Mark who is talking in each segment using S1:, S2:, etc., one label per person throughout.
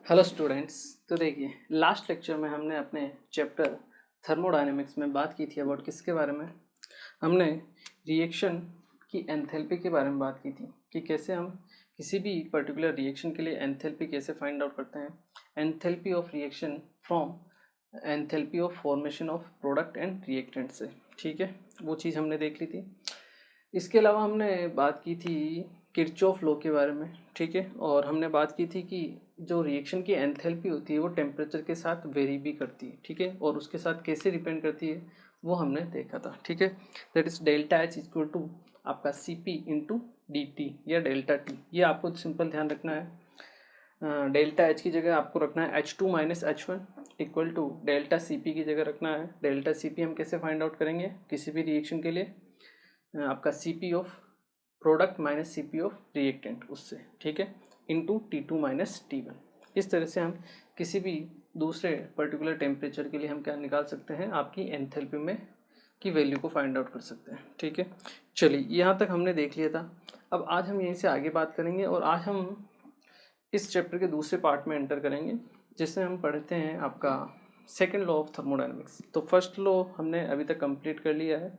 S1: Hello students. तो देखिए, last lecture में हमने अपने चैप्टर थर्मोडायनेमिक्स में बात की थी अबाउट किसके बारे में। हमने रिएक्शन की एंथैल्पी के बारे में बात की थी कि कैसे हम किसी भी पर्टिकुलर रिएक्शन के लिए एंथैल्पी कैसे फाइंड आउट करते हैं, enthalpy of reaction from enthalpy of formation of product and reactant से। ठीक है, वो चीज़ हमने देख ली थी। इसके अलावा हमने बात की थी किरचॉफ लॉ के बारे में। ठीक है, और हमने बात की थी कि जो रिएक्शन की एंथैल्पी होती है वो टेम्परेचर के साथ वेरी भी करती है। ठीक है, और उसके साथ कैसे डिपेंड करती है वो हमने देखा था। ठीक है, that is delta H equal to आपका C P into D T या डेल्टा टी। ये आपको सिंपल ध्यान रखना है। डेल्टा एच की जगह आपको रखना है H two minus H one equal to delta C P की जगह रखना है डेल्टा सी पी। हम कैसे फाइंड आउट करेंगे किसी भी रिएक्शन के लिए, आपका C P of product minus C P of reactant उससे। ठीक है, into T two minus T one. इस तरह से हम किसी भी दूसरे पर्टिकुलर टेम्परेचर के लिए हम क्या निकाल सकते हैं, आपकी एंथैल्पी में की वैल्यू को फाइंड आउट कर सकते हैं। ठीक है, चलिए यहाँ तक हमने देख लिया था। अब आज हम यहीं से आगे बात करेंगे और आज हम इस चैप्टर के दूसरे पार्ट में एंटर करेंगे जिसमें हम पढ़ते हैं आपका सेकेंड लॉ ऑफ थर्मोडायनेमिक्स। तो फर्स्ट लॉ हमने अभी तक कंप्लीट कर लिया है।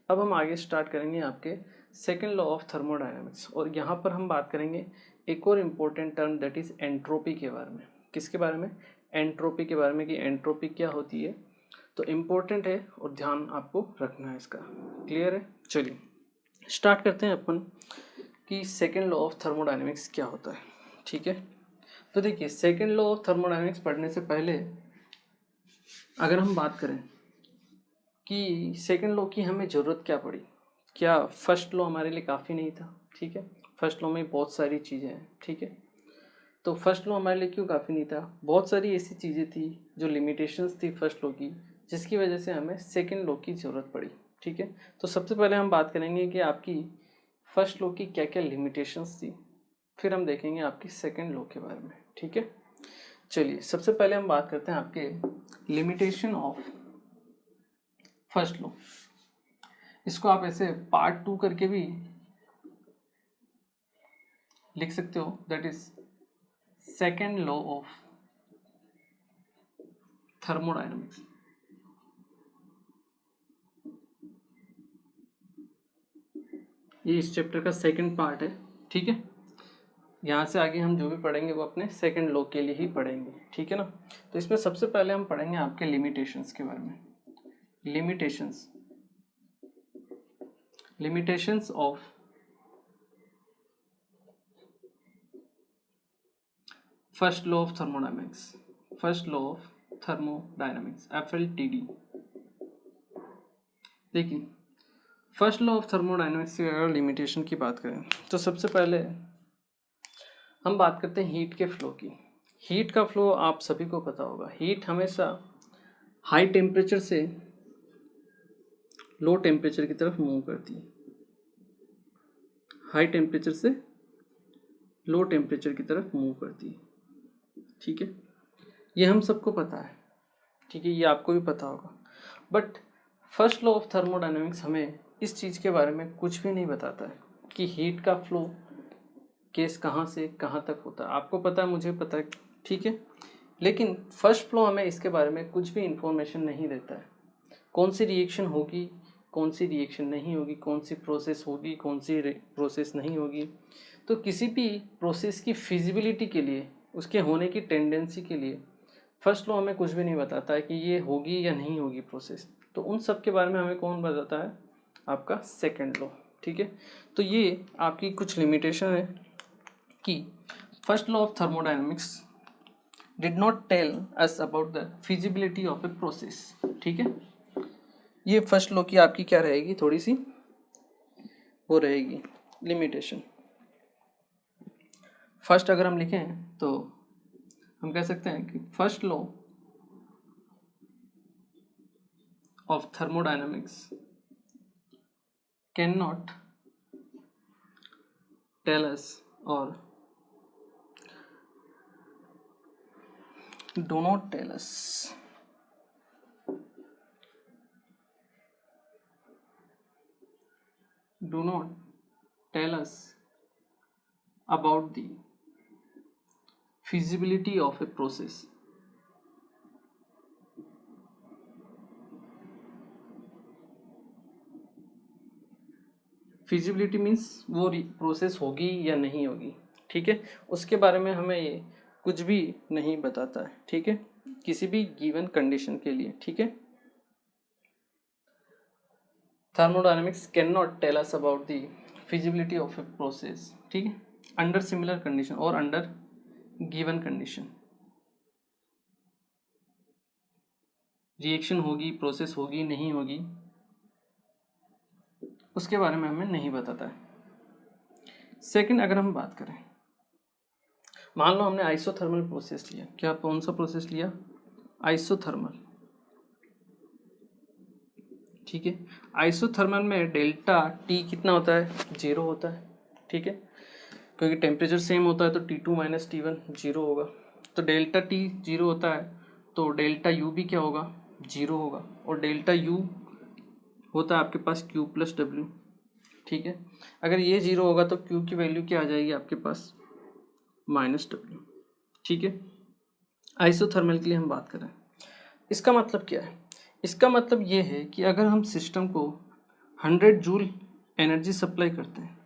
S1: अब हम आगे स्टार्ट करेंगे आपके सेकेंड लॉ ऑफ थर्मोडायनेमिक्स, और यहाँ पर हम बात करेंगे एक और important term that is entropy के बारे में। किसके बारे में? एंट्रोपी के बारे में, कि एंट्रोपी क्या होती है। तो इम्पोर्टेंट है और ध्यान आपको रखना है इसका। क्लियर है? चलिए स्टार्ट करते हैं अपन कि सेकेंड लॉ ऑफ थर्मोडायनेमिक्स क्या होता है। ठीक है, तो देखिए सेकेंड लॉ ऑफ थर्मोडायनेमिक्स पढ़ने से पहले अगर हम बात करें कि सेकेंड लॉ की हमें ज़रूरत क्या पड़ी, क्या फर्स्ट लॉ हमारे लिए काफ़ी नहीं था? ठीक है, फर्स्ट लॉ में बहुत सारी चीज़ें हैं। ठीक है, तो फर्स्ट लॉ हमारे लिए क्यों काफ़ी नहीं था? बहुत सारी ऐसी चीज़ें थी जो लिमिटेशंस थी फर्स्ट लॉ की, जिसकी वजह से हमें सेकेंड लॉ की ज़रूरत पड़ी। ठीक है, तो सबसे पहले हम बात करेंगे कि आपकी फर्स्ट लॉ की क्या क्या लिमिटेशंस थी, फिर हम देखेंगे आपकी सेकेंड लॉ के बारे में। ठीक है, चलिए सबसे पहले हम बात करते हैं आपके लिमिटेशन ऑफ फर्स्ट लॉ। इसको आप ऐसे पार्ट 2 करके भी लिख सकते हो, that is second law of thermodynamics. ये इस चैप्टर का सेकंड पार्ट है। ठीक है, यहाँ से आगे हम जो भी पढ़ेंगे वो अपने सेकंड लॉ के लिए ही पढ़ेंगे। ठीक है ना, तो इसमें सबसे पहले हम पढ़ेंगे आपके लिमिटेशंस के बारे में। Limitations of first law of thermodynamics, first law of thermodynamics FLTD। देखिए फर्स्ट लॉ ऑफ थर्मोडायनेमिक्स की अगर लिमिटेशन की बात करें तो सबसे पहले हम बात करते हैं हीट के फ्लो की। हीट का फ्लो आप सभी को पता होगा, हीट हमेशा हाई टेम्परेचर से लो टेम्परेचर की तरफ मूव करती है, हाई टेम्परेचर से लो टेम्परेचर की तरफ मूव करती है। ठीक है, ये हम सबको पता है। ठीक है, ये आपको भी पता होगा। But first law of thermodynamics हमें इस चीज़ के बारे में कुछ भी नहीं बताता है कि हीट का फ्लो केस कहाँ से कहाँ तक होता है। आपको पता है, मुझे पता है। ठीक है, लेकिन फर्स्ट फ्लो हमें इसके बारे में कुछ भी इंफॉर्मेशन नहीं देता है। कौन सी रिएक्शन होगी, कौन सी रिएक्शन नहीं होगी, कौन सी प्रोसेस होगी, कौन सी प्रोसेस नहीं होगी। तो किसी भी प्रोसेस की फिजिबिलिटी के लिए, उसके होने की टेंडेंसी के लिए फर्स्ट लॉ हमें कुछ भी नहीं बताता है कि ये होगी या नहीं होगी प्रोसेस। तो उन सब के बारे में हमें कौन बताता है? आपका सेकेंड लॉ। ठीक है, तो ये आपकी कुछ लिमिटेशन है कि first law of thermodynamics did not tell us about the feasibility of a process. ठीक है, ये फर्स्ट लॉ की आपकी क्या रहेगी, थोड़ी सी वो रहेगी लिमिटेशन। फर्स्ट अगर हम लिखें तो हम कह सकते हैं कि first law of thermodynamics can not tell us और do not tell us about the feasibility of a process. Feasibility means वो प्रोसेस होगी या नहीं होगी, ठीक है, उसके बारे में हमें ये कुछ भी नहीं बताता है, ठीक है, किसी भी गिवन कंडीशन के लिए, ठीक है। Thermodynamics can not tell us about the feasibility of a process, ठीक है, अंडर सिमिलर कंडीशन और अंडर गिवन कंडीशन। रिएक्शन होगी, प्रोसेस होगी, नहीं होगी, उसके बारे में हमें नहीं बताता है। सेकंड, अगर हम बात करें, मान लो हमने आइसोथर्मल प्रोसेस लिया, क्या कौन सा प्रोसेस लिया, आइसोथर्मल, ठीक है। आइसोथर्मल में डेल्टा टी कितना होता है, 0 होता है, ठीक है, क्योंकि टेम्परेचर सेम होता है तो T2 माइनस T1 0 होगा, तो डेल्टा टी 0 होता है तो डेल्टा यू भी क्या होगा, 0 होगा, और डेल्टा यू होता है आपके पास Q प्लस डब्ल्यू, ठीक है। अगर ये 0 होगा तो Q की वैल्यू क्या आ जाएगी आपके पास, माइनस डब्ल्यू, ठीक है। आइसोथर्मल के लिए हम बात करें, इसका मतलब क्या है, इसका मतलब ये है कि अगर हम सिस्टम को 100 जूल एनर्जी सप्लाई करते हैं,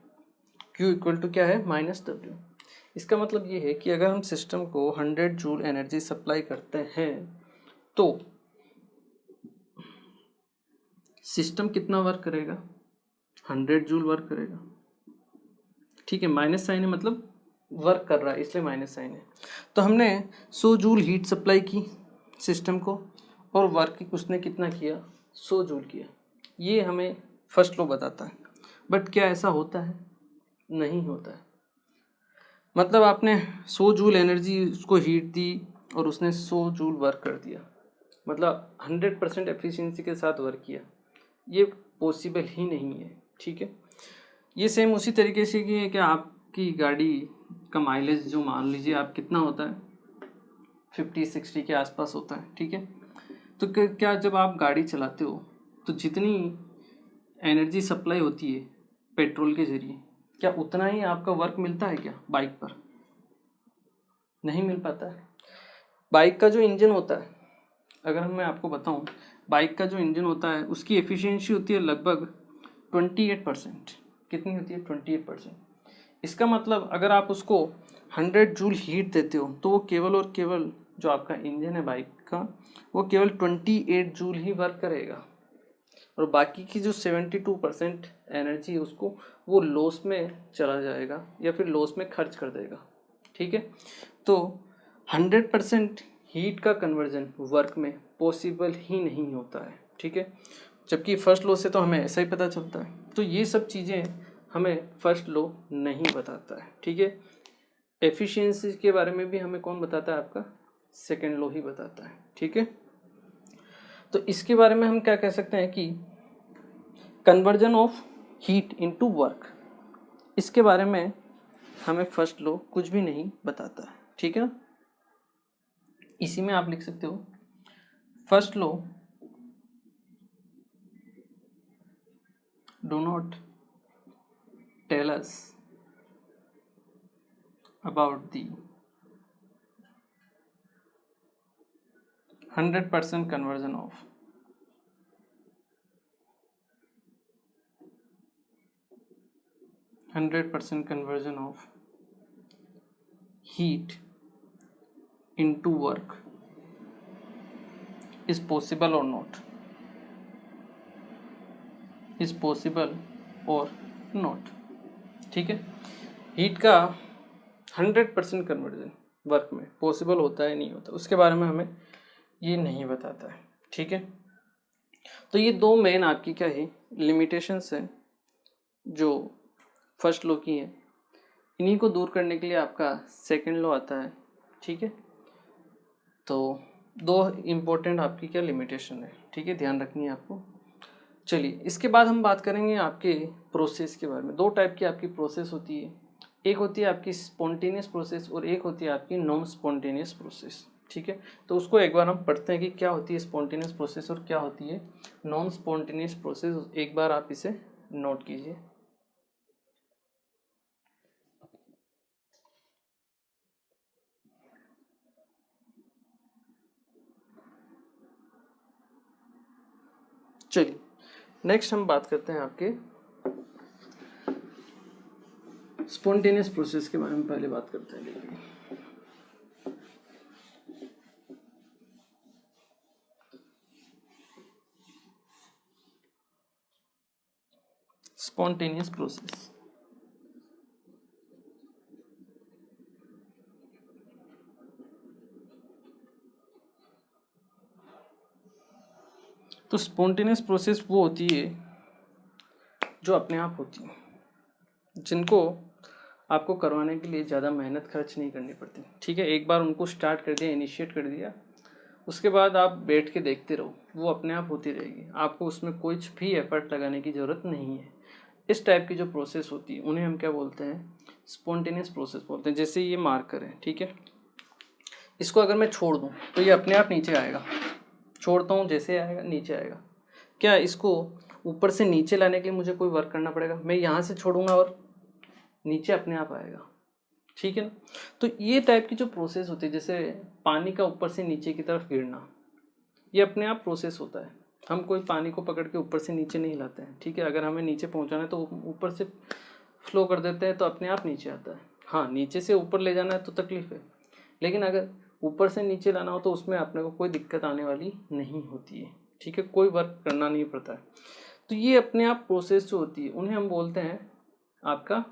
S1: Q इक्वल टू क्या है, माइनस डब्ल्यू, इसका मतलब ये है कि अगर हम सिस्टम को 100 जूल एनर्जी सप्लाई करते हैं तो सिस्टम कितना वर्क करेगा, 100 जूल वर्क करेगा, ठीक है, माइनस साइन है मतलब वर्क कर रहा है इसलिए माइनस साइन है। तो हमने 100 जूल हीट सप्लाई की सिस्टम को और वर्क उसने कितना किया, 100 जूल किया, ये हमें फर्स्ट लॉ बताता है। बट क्या ऐसा होता है, नहीं होता है। मतलब आपने 100 जूल एनर्जी उसको हीट दी और उसने 100 जूल वर्क कर दिया, मतलब 100% एफिशिएंसी के साथ वर्क किया, ये पॉसिबल ही नहीं है, ठीक है। ये सेम उसी तरीके से कि आपकी गाड़ी का माइलेज जो मान लीजिए आप कितना होता है, 50-60 के आसपास होता है, ठीक है। तो क्या जब आप गाड़ी चलाते हो तो जितनी एनर्जी सप्लाई होती है पेट्रोल के जरिए, क्या उतना ही आपका वर्क मिलता है क्या बाइक पर, नहीं मिल पाता है। बाइक का जो इंजन होता है, अगर मैं आपको बताऊं, बाइक का जो इंजन होता है उसकी एफिशिएंसी होती है लगभग 28%, कितनी होती है, 28%। इसका मतलब अगर आप उसको 100 जूल हीट देते हो तो वो केवल और केवल जो आपका इंजन है बाइक का, वो केवल 28 जूल ही वर्क करेगा, और बाकी की जो 72% एनर्जी उसको वो लॉस में चला जाएगा या फिर लॉस में खर्च कर देगा, ठीक है। तो 100% हीट का कन्वर्जन वर्क में पॉसिबल ही नहीं होता है, ठीक है, जबकि फर्स्ट लॉ से तो हमें ऐसा ही पता चलता है। तो ये सब चीज़ें हमें फर्स्ट लॉ नहीं बताता है, ठीक है। एफिशिएंसी के बारे में भी हमें कौन बताता है, आपका सेकेंड लॉ ही बताता है, ठीक है। तो इसके बारे में हम क्या कह सकते हैं कि conversion of heat into work, इसके बारे में हमें फर्स्ट लॉ कुछ भी नहीं बताता है, ठीक है। इसी में आप लिख सकते हो, first law do not tell us about the 100% conversion of heat into work is possible or not, is possible or not, ठीक है। हीट का 100% कन्वर्जन वर्क में पॉसिबल होता है नहीं होता, उसके बारे में हमें ये नहीं बताता है, ठीक है। तो ये दो मेन आपकी क्या है, लिमिटेशंस हैं जो फर्स्ट लॉ की हैं, इन्हीं को दूर करने के लिए आपका सेकंड लॉ आता है, ठीक है। तो दो इम्पोर्टेंट आपकी क्या लिमिटेशन है, ठीक है, ध्यान रखनी है आपको। चलिए इसके बाद हम बात करेंगे आपके प्रोसेस के बारे में। दो टाइप की आपकी प्रोसेस होती है, एक होती है आपकी स्पॉन्टेनियस प्रोसेस और एक होती है आपकी नॉन स्पॉन्टेनियस प्रोसेस, ठीक है। तो उसको एक बार हम पढ़ते हैं कि क्या होती है स्पॉन्टेनियस प्रोसेस और क्या होती है नॉन स्पॉन्टेनियस प्रोसेस, एक बार आप इसे नोट कीजिए। चलिए नेक्स्ट हम बात करते हैं आपके स्पॉन्टेनियस प्रोसेस के बारे में। पहले बात करते हैं, देखिए स्पॉन्टेनियस प्रोसेस। तो स्पॉन्टेनियस प्रोसेस वो होती है जो अपने आप होती है, जिनको आपको करवाने के लिए ज़्यादा मेहनत खर्च नहीं करनी पड़ती। ठीक है, एक बार उनको स्टार्ट कर दिया, इनिशिएट कर दिया, उसके बाद आप बैठ के देखते रहो, वो अपने आप होती रहेगी। आपको उसमें कुछ भी एफर्ट लगाने की ज़रूरत नहीं है। इस टाइप की जो प्रोसेस होती है उन्हें हम क्या बोलते हैं? स्पॉन्टेनियस प्रोसेस बोलते हैं। जैसे ये मार्कर है, ठीक है, इसको अगर मैं छोड़ दूँ तो ये अपने आप नीचे आएगा। छोड़ता हूँ, जैसे आएगा नीचे आएगा। क्या इसको ऊपर से नीचे लाने के लिए मुझे कोई वर्क करना पड़ेगा? मैं यहाँ से छोड़ूंगा और नीचे अपने आप आएगा। ठीक है ना? तो ये टाइप की जो प्रोसेस होती है, जैसे पानी का ऊपर से नीचे की तरफ गिरना, ये अपने आप प्रोसेस होता है। हम कोई पानी को पकड़ के ऊपर से नीचे नहीं लाते हैं। ठीक है, अगर हमें नीचे पहुंचाना है तो ऊपर से फ्लो कर देते हैं तो अपने आप नीचे आता है। हाँ, नीचे से ऊपर ले जाना है तो तकलीफ है, लेकिन अगर ऊपर से नीचे लाना हो तो उसमें अपने को कोई दिक्कत आने वाली नहीं होती है। ठीक है, कोई वर्क करना नहीं पड़ता है। तो ये अपने आप प्रोसेस जो होती है उन्हें हम बोलते हैं आपका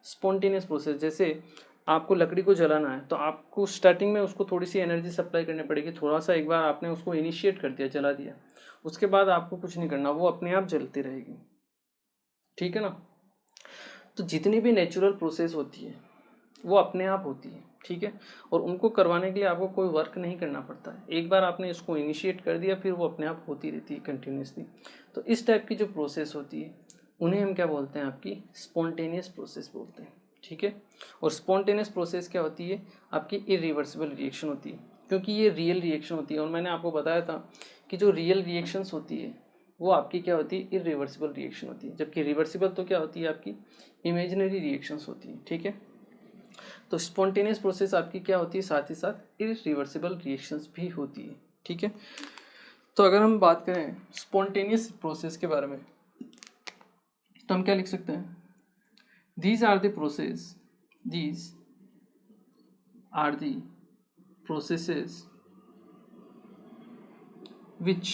S1: स्पॉन्टेनियस प्रोसेस। जैसे आपको लकड़ी को जलाना है तो आपको स्टार्टिंग में उसको थोड़ी सी एनर्जी सप्लाई करनी पड़ेगी। थोड़ा सा एक बार आपने उसको इनिशिएट कर दिया, जला दिया, उसके बाद आपको कुछ नहीं करना, वो अपने आप जलती रहेगी। ठीक है ना? तो जितनी भी नेचुरल प्रोसेस होती है वो अपने आप होती है। ठीक है, और उनको करवाने के लिए आपको कोई वर्क नहीं करना पड़ता है। एक बार आपने इसको इनिशिएट कर दिया, फिर वो अपने आप होती रहती है कंटिन्यूसली। तो इस टाइप की जो प्रोसेस होती है उन्हें हम क्या बोलते हैं? आपकी स्पॉन्टेनियस प्रोसेस बोलते हैं। ठीक है, और स्पॉन्टेनियस प्रोसेस क्या होती है? आपकी इरिवर्सिबल रिएक्शन होती है, क्योंकि ये रियल रिएक्शन होती है। और मैंने आपको बताया था कि जो रियल रिएक्शंस होती है वो आपकी क्या होती है? इरिवर्सिबल रिएक्शन होती है। जबकि रिवर्सिबल तो क्या होती है? आपकी इमेजिनरी रिएक्शंस होती है। ठीक है, तो स्पॉन्टेनियस प्रोसेस आपकी क्या होती है? साथ ही साथ इरिवर्सिबल रिएक्शंस भी होती है। ठीक है, तो अगर हम बात करें स्पॉन्टेनियस प्रोसेस के बारे में तो हम क्या लिख सकते हैं? These are the processes which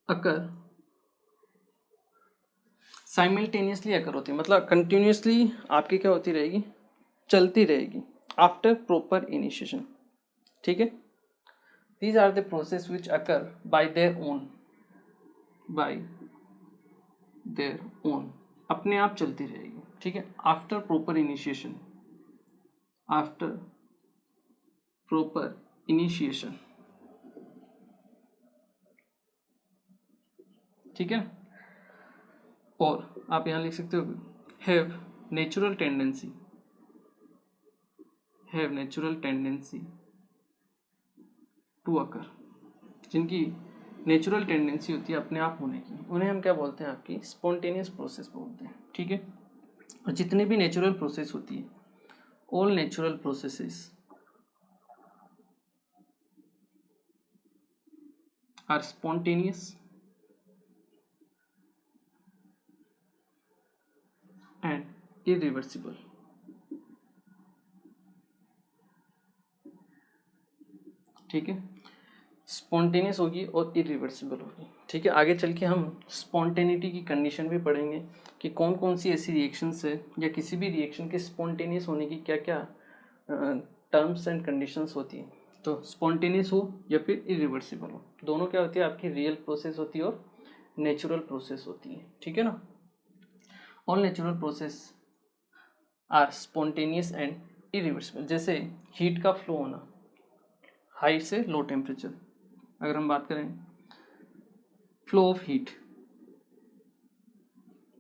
S1: occur simultaneously occur होती है, मतलब कंटिन्यूसली आपकी क्या होती रहेगी? चलती रहेगी आफ्टर प्रॉपर इनिशिएशन। ठीक है, these are the process which occur by their own, अपने आप चलती रहेगी। ठीक है, आफ्टर प्रॉपर इनिशिएशन। ठीक है, और आप यहां लिख सकते हो have natural tendency to occur, जिनकी नेचुरल टेंडेंसी होती है अपने आप होने की, उन्हें हम क्या बोलते हैं? आपकी स्पॉन्टेनियस प्रोसेस बोलते हैं। ठीक है, और जितनी भी नेचुरल प्रोसेस होती है, all natural processes are spontaneous and irreversible. ठीक है, स्पॉन्टेनियस होगी और इरिवर्सिबल होगी। ठीक है, आगे चल के हम स्पॉन्टेनिटी की कंडीशन भी पढ़ेंगे कि कौन कौन सी ऐसी रिएक्शंस है या किसी भी रिएक्शन के स्पॉन्टेनियस होने की क्या क्या टर्म्स एंड कंडीशंस होती हैं। तो स्पॉन्टेनियस हो या फिर इरिवर्सिबल हो, दोनों क्या होती है? आपकी रियल प्रोसेस होती है और नेचुरल प्रोसेस होती है। ठीक है ना? All natural process are spontaneous and irreversible. जैसे हीट का फ्लो होना हाई से लो टेम्परेचर, अगर हम बात करें flow of heat,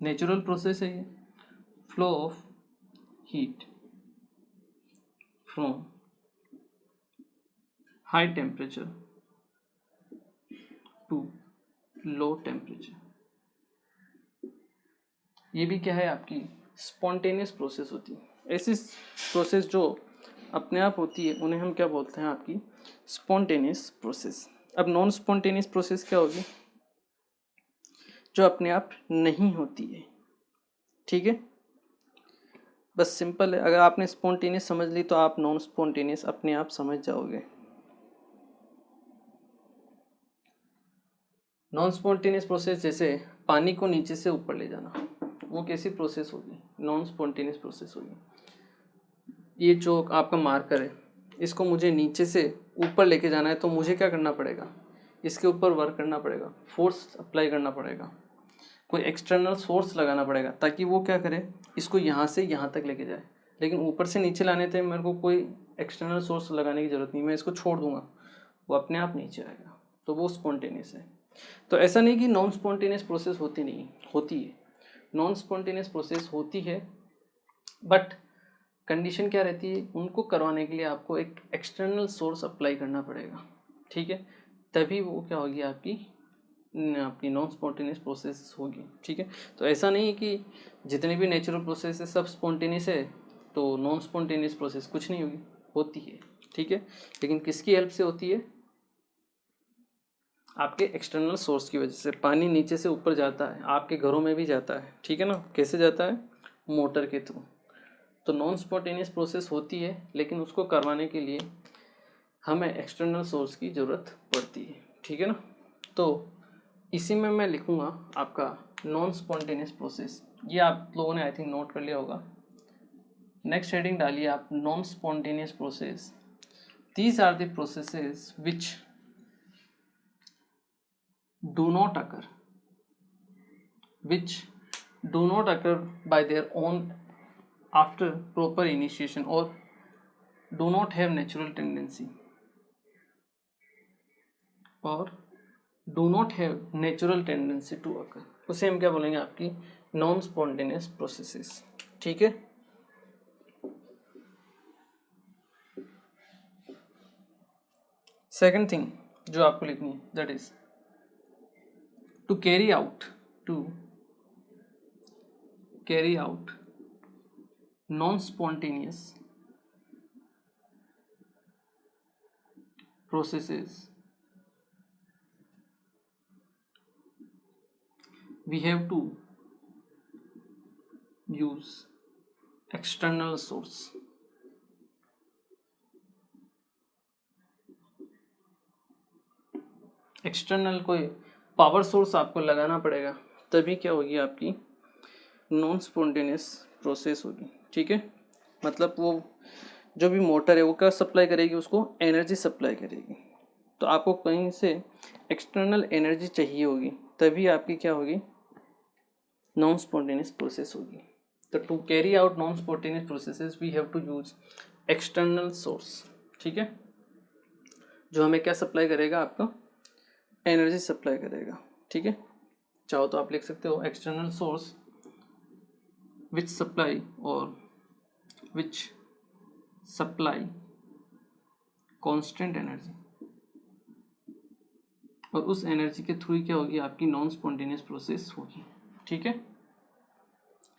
S1: natural process है ये। Flow of heat from high temperature to low temperature, ये भी क्या है? आपकी स्पॉन्टेनियस प्रोसेस होती है। ऐसी प्रोसेस जो अपने आप होती है उन्हें हम क्या बोलते हैं? आपकी स्पॉन्टेनियस प्रोसेस। अब नॉन स्पॉन्टेनियस प्रोसेस क्या होगी? जो अपने आप नहीं होती है, ठीक है। बस सिंपल है, अगर आपने स्पॉन्टेनियस समझ ली तो आप नॉन स्पॉन्टेनियस अपने आप समझ जाओगे। नॉन स्पॉन्टेनियस प्रोसेस जैसे पानी को नीचे से ऊपर ले जाना, वो कैसी प्रोसेस होगी? नॉन स्पॉन्टेनियस प्रोसेस होगी। ये जो आपका मार्कर है, इसको मुझे नीचे से ऊपर लेके जाना है, तो मुझे क्या करना पड़ेगा? इसके ऊपर वर्क करना पड़ेगा, फोर्स अप्लाई करना पड़ेगा, कोई एक्सटर्नल सोर्स लगाना पड़ेगा, ताकि वो क्या करे, इसको यहाँ से यहाँ तक लेके जाए। लेकिन ऊपर से नीचे लाने थे मेरे को कोई एक्सटर्नल सोर्स लगाने की ज़रूरत नहीं, मैं इसको छोड़ दूंगा, वो अपने आप नीचे आएगा, तो वो स्पॉन्टेनियस है। तो ऐसा नहीं कि नॉन स्पॉन्टेनियस प्रोसेस होती नहीं, होती है। नॉन स्पॉन्टेनियस प्रोसेस होती है, बट कंडीशन क्या रहती है? उनको करवाने के लिए आपको एक एक्सटर्नल सोर्स अप्लाई करना पड़ेगा, ठीक है, तभी वो क्या होगी, आपकी नॉन स्पॉन्टेनियस प्रोसेस होगी, ठीक है। तो ऐसा नहीं है कि जितने भी नेचुरल प्रोसेस है सब स्पॉन्टेनियस है, तो नॉन स्पॉन्टेनियस प्रोसेस कुछ नहीं होगी, होती है, ठीक है। लेकिन किसकी हेल्प से होती है? आपके एक्सटर्नल सोर्स की वजह से। पानी नीचे से ऊपर जाता है, आपके घरों में भी जाता है, ठीक है ना। कैसे जाता है? मोटर के थ्रू। तो नॉन स्पॉन्टेनियस प्रोसेस होती है, लेकिन उसको करवाने के लिए हमें एक्सटर्नल सोर्स की ज़रूरत पड़ती है, ठीक है ना। तो इसी में मैं लिखूँगा आपका नॉन स्पॉन्टेनियस प्रोसेस। ये आप लोगों ने आई थिंक नोट कर लिया होगा। नेक्स्ट हेडिंग डालिए आप, non spontaneous process. These are the processes which do not occur by their own after proper initiation, or do not have natural tendency, to occur। उसे हम क्या बोलेंगे? आपकी नॉन स्पॉन्टेनियस प्रोसेसेस, ठीक है। सेकंड थिंग जो आपको लिखनी है, that is to carry out non-spontaneous processes, we have to use external source। External कोई पावर सोर्स आपको लगाना पड़ेगा, तभी क्या होगी, आपकी नॉन स्पॉन्टेनियस प्रोसेस होगी, ठीक है। मतलब वो जो भी मोटर है वो क्या सप्लाई करेगी? उसको एनर्जी सप्लाई करेगी। तो आपको कहीं से एक्सटर्नल एनर्जी चाहिए होगी, तभी आपकी क्या होगी, नॉन स्पॉन्टेनियस प्रोसेस होगी। तो to carry out non spontaneous processes we have to use external source, ठीक है, जो हमें क्या सप्लाई करेगा? आपका एनर्जी सप्लाई करेगा, ठीक है। चाहो तो आप लिख सकते हो external source which supply constant energy, और उस एनर्जी के थ्रू क्या होगी? आपकी नॉन स्पॉन्टेनियस प्रोसेस होगी, ठीक है।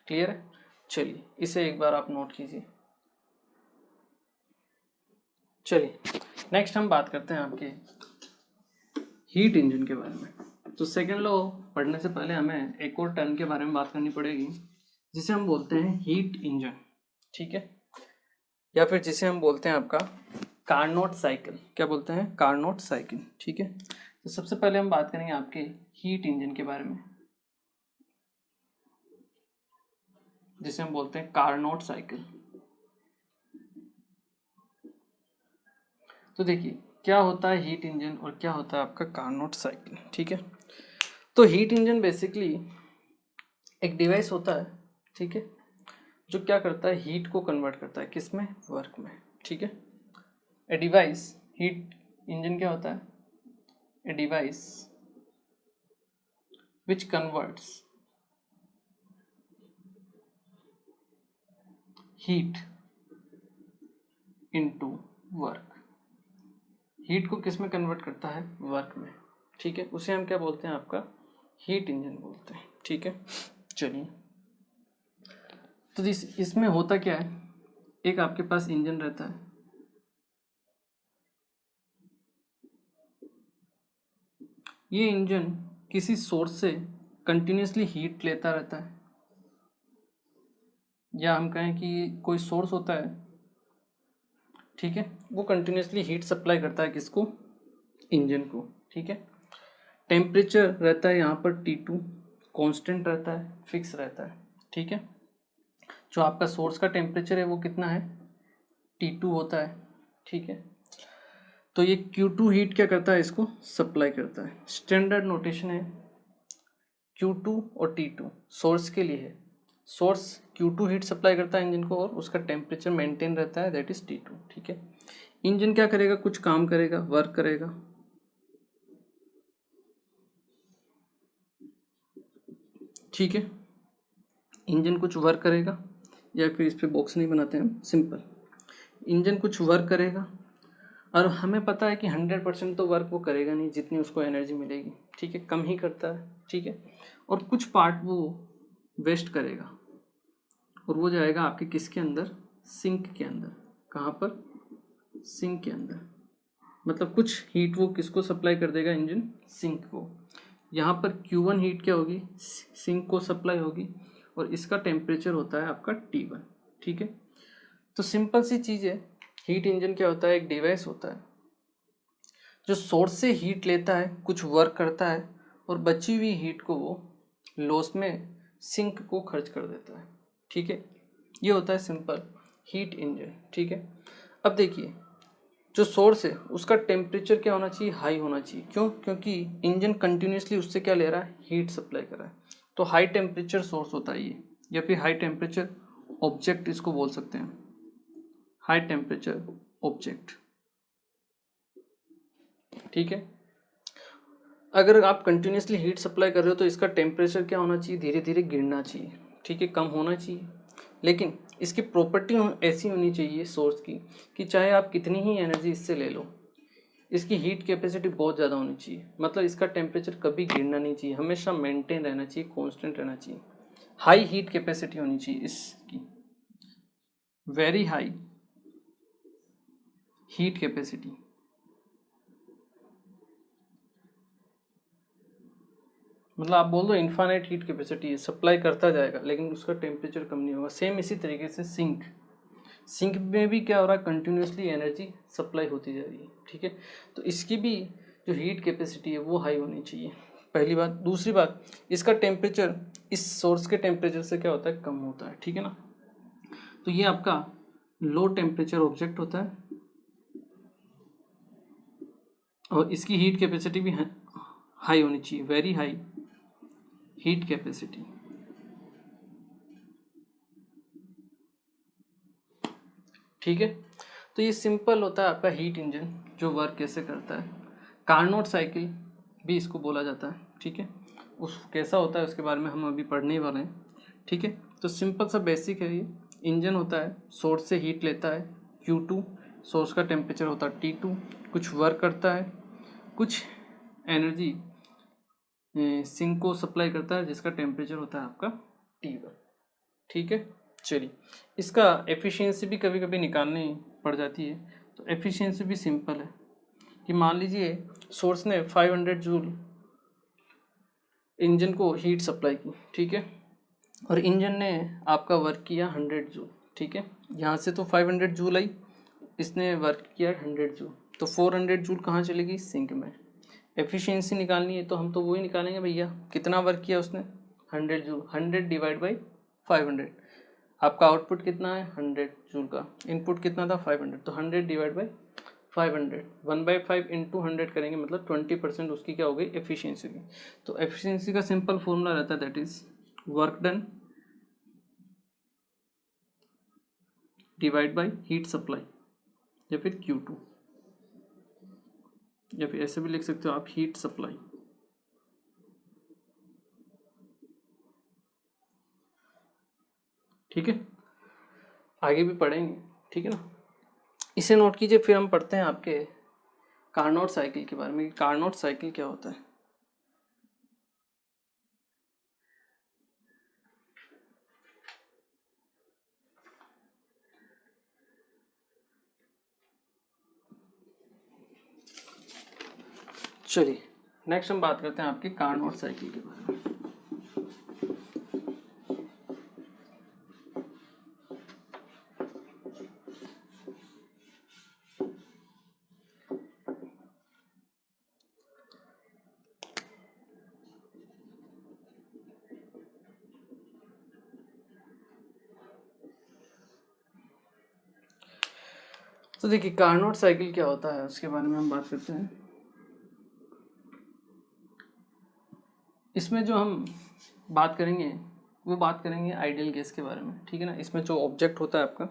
S1: क्लियर है? चलिए इसे एक बार आप नोट कीजिए। चलिए नेक्स्ट हम बात करते हैं आपके हीट इंजन के बारे में। तो सेकेंड लॉ पढ़ने से पहले हमें एक और टर्म के बारे में बात करनी पड़ेगी, जिसे हम बोलते हैं हीट इंजन, ठीक है, या फिर जिसे हम बोलते हैं आपका कार्नोट साइकिल। क्या बोलते हैं? कार्नोट साइकिल, ठीक है। तो सबसे पहले हम बात करेंगे आपके हीट इंजन के बारे में, जिसे हम बोलते हैं कार्नोट साइकिल। तो देखिए क्या होता है हीट इंजन और क्या होता है आपका कार्नोट साइकिल, ठीक है। तो हीट इंजन बेसिकली एक डिवाइस होता है, ठीक है, जो क्या करता है? हीट को कन्वर्ट करता है, किस में? वर्क में, ठीक है। ए डिवाइस, हीट इंजन क्या होता है? A device which converts heat into work. Heat को किस में कन्वर्ट करता है? वर्क में, ठीक है। उसे हम क्या बोलते हैं? आपका हीट इंजन बोलते हैं, ठीक है। चलिए तो इसमें होता क्या है? एक आपके पास इंजन रहता है, ये इंजन किसी सोर्स से कंटिन्यूसली हीट लेता रहता है, या हम कहें कि कोई सोर्स होता है, ठीक है, वो कंटिन्यूसली हीट सप्लाई करता है किसको, इंजन को, ठीक है। टेम्परेचर रहता है यहाँ पर T2, कांस्टेंट रहता है, फिक्स रहता है, ठीक है। जो आपका सोर्स का टेम्परेचर है वो कितना है, T2 होता है, ठीक है। तो ये Q2 हीट क्या करता है, इसको सप्लाई करता है। स्टैंडर्ड नोटेशन है Q2 और T2 सोर्स के लिए है। सोर्स Q2 हीट सप्लाई करता है इंजन को और उसका टेम्परेचर मेंटेन रहता है, दैट इज T2, ठीक है। इंजन क्या करेगा, कुछ काम करेगा, वर्क करेगा, ठीक है। इंजन कुछ वर्क करेगा, या फिर इस पे बॉक्स नहीं बनाते हैं, सिंपल। इंजन कुछ वर्क करेगा और हमें पता है कि 100% तो वर्क वो करेगा नहीं जितनी उसको एनर्जी मिलेगी, ठीक है, कम ही करता है, ठीक है। और कुछ पार्ट वो वेस्ट करेगा और वो जाएगा आपके किसके अंदर, सिंक के अंदर। कहाँ पर, सिंक के अंदर। मतलब कुछ हीट वो किसको सप्लाई कर देगा, इंजन सिंक को। यहाँ पर Q1 हीट क्या होगी, सिंक को सप्लाई होगी और इसका टेम्परेचर होता है आपका T1, ठीक है। तो सिंपल सी चीज़ है, हीट इंजन क्या होता है, एक डिवाइस होता है जो सोर्स से हीट लेता है, कुछ वर्क करता है और बची हुई हीट को वो लॉस में सिंक को खर्च कर देता है, ठीक है। ये होता है सिंपल हीट इंजन, ठीक है। अब देखिए, जो सोर्स है उसका टेम्परेचर क्या होना चाहिए, हाई होना चाहिए। क्यों, क्योंकि इंजन कंटिन्यूसली उससे क्या ले रहा है, हीट सप्लाई कर रहा है। तो हाई टेम्परेचर सोर्स होता है ये, या फिर हाई टेम्परेचर ऑब्जेक्ट इसको बोल सकते हैं, हाई टेम्परेचर ऑब्जेक्ट, ठीक है। अगर आप कंटिन्यूसली हीट सप्लाई कर रहे हो तो इसका टेम्परेचर क्या होना चाहिए, धीरे धीरे गिरना चाहिए, ठीक है, कम होना चाहिए। लेकिन इसकी प्रॉपर्टी ऐसी होनी चाहिए सोर्स की कि चाहे आप कितनी ही एनर्जी इससे ले लो, इसकी हीट कैपेसिटी बहुत ज़्यादा होनी चाहिए। मतलब इसका टेम्परेचर कभी गिरना नहीं चाहिए, हमेशा मेंटेन रहना चाहिए, कांस्टेंट रहना चाहिए। हाई हीट कैपेसिटी होनी चाहिए इसकी, वेरी हाई हीट कैपेसिटी। मतलब आप बोल दो इन्फानाइट हीट कैपेसिटी है, सप्लाई करता जाएगा लेकिन उसका टेम्परेचर कम नहीं होगा। सेम इसी तरीके से सिंक, सिंक में भी क्या हो रहा है, कंटिन्यूसली एनर्जी सप्लाई होती जा रही है, ठीक है। तो इसकी भी जो हीट कैपेसिटी है वो हाई होनी चाहिए, पहली बात। दूसरी बात, इसका टेम्परेचर इस सोर्स के टेम्परेचर से क्या होता है, कम होता है, ठीक है ना। तो ये आपका लो टेम्परेचर ऑब्जेक्ट होता है और इसकी हीट कैपेसिटी भी हाई होनी चाहिए, वेरी हाई हीट कैपेसिटी, ठीक है। तो ये सिंपल होता है आपका हीट इंजन, जो वर्क कैसे करता है। कार्नोट साइकिल भी इसको बोला जाता है, ठीक है। उस कैसा होता है उसके बारे में हम अभी पढ़ने ही वाले हैं, ठीक है। तो सिंपल सा बेसिक है ये। इंजन होता है, सोर्स से हीट लेता है Q2, सोर्स का टेम्परेचर होता है T2, कुछ वर्क करता है, कुछ एनर्जी सिंक को सप्लाई करता है जिसका टेम्परेचर होता है आपका T1, ठीक है। चलिए, इसका एफिशिएंसी भी कभी कभी निकालनी पड़ जाती है। तो एफिशिएंसी भी सिंपल है कि मान लीजिए सोर्स ने 500 जूल इंजन को हीट सप्लाई की, ठीक है, और इंजन ने आपका वर्क किया 100 जूल, ठीक है। यहाँ से तो 500 जूल आई, इसने वर्क किया 100 जूल, तो 400 जूल कहाँ चलेगी, सिंक में। एफिशिएंसी निकालनी है तो हम तो वही निकालेंगे भैया, कितना वर्क किया उसने, 100 जूल, 100 डिवाइड बाई 500। आपका आउटपुट कितना है, 100 जूल का, इनपुट कितना था 500, तो 100 डिवाइड बाई 500, 1/5 इंटू 100 करेंगे, मतलब 20% उसकी क्या हो गई, एफिशिएंसी की। तो एफिशिएंसी का सिंपल फॉर्मूला रहता है, that is work done divide by heat supply, या फिर Q2, या फिर ऐसे भी लिख सकते हो आप, हीट सप्लाई, ठीक है। आगे भी पढ़ेंगे, ठीक है ना। इसे नोट कीजिए, फिर हम पढ़ते हैं आपके कार्नोट साइकिल के बारे में। कार्नोट साइकिल क्या होता है। चलिए, नेक्स्ट हम बात करते हैं आपके कार्नोट साइकिल के बारे में। तो देखिए कार्नोट साइकिल क्या होता है उसके बारे में हम बात करते हैं। इसमें जो हम बात करेंगे वो बात करेंगे आइडियल गैस के बारे में, ठीक है ना। इसमें जो ऑब्जेक्ट होता है आपका,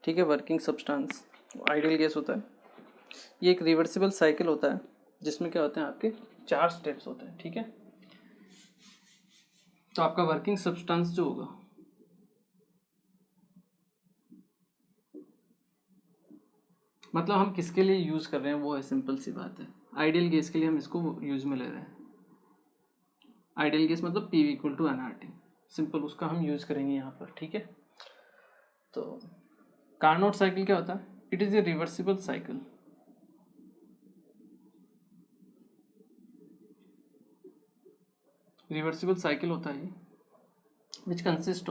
S1: ठीक है, वर्किंग सब्सटेंस आइडियल गैस होता है। ये एक रिवर्सिबल साइकिल होता है जिसमें क्या होते हैं आपके 4 स्टेप्स होते हैं, ठीक है। तो आपका वर्किंग सब्सटेंस जो होगा मतलब हम किसके लिए यूज़ कर रहे हैं वो है, सिंपल सी बात है। आइडियल गैस के लिए हम इसको यूज़ में ले रहे हैं। आइडियल गैस मतलब PV equal to nRT, simple उसका हम यूज़ करेंगे यहाँ पर, ठीक है। तो कार्नोट साइकिल क्या होता है? It is a reversible cycle. Reversible cycle होता है विच कंसिस्ट